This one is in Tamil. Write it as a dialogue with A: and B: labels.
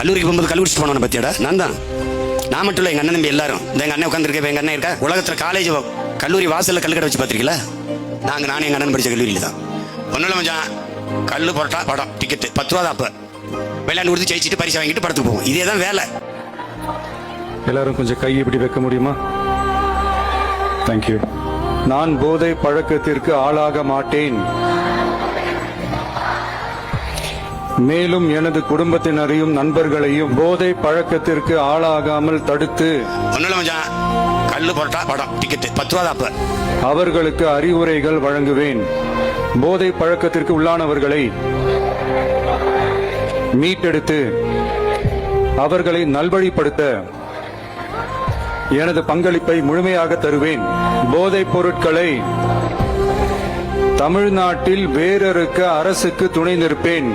A: கல்லூரிக்கு போகும்போது கல்லூரி போனவன பத்தியாடா நான் தான். நான் மட்டும் இல்லை, எங்க அண்ணன் தம்பி எல்லாரும். இந்த எங்க அண்ணன் உட்காந்துருக்க, எங்க அண்ணன் இருக்கா. உலகத்துல காலேஜ் கல்லூரி வாசல்ல கல்லுக்கடை வச்சு பார்த்திருக்கீங்களா? நானும் எங்க அண்ணன் படிச்ச கல்லூரியில தான். ஒன்னும் இல்லை மச்சான், கல்லு போட்டா படம் டிக்கெட்டு 10 ரூபா தான். அப்ப விளையாண்டு கொடுத்து ஜெயிச்சுட்டு பரிசு வாங்கிட்டு படத்துக்கு போவோம். இதே தான் வேலை.
B: எல்லாரும் கொஞ்சம் கை இப்படி வைக்க முடியுமா? தேங்க்யூ. நான் போதை பழக்கத்திற்கு ஆளாக மாட்டேன். மேலும் எனது குடும்பத்தினரையும் நண்பர்களையும் போதை பழக்கத்திற்கு ஆளாகாமல் தடுத்து
A: கல்லு போட்டா படம் டிக்கெட்டு 10 ரூபா தான். அப்ப
B: அவர்களுக்கு அறிவுரைகள் வழங்குவேன். போதை பழக்கத்திற்கு உள்ளானவர்களை மீட்டெடுத்து அவர்களை நல்வழிப்படுத்த எனது பங்களிப்பை முழுமையாக தருவேன். போதைப் பொருட்களை தமிழ்நாட்டில் வேரறுக்க அரசுக்கு துணை நிற்பேன்.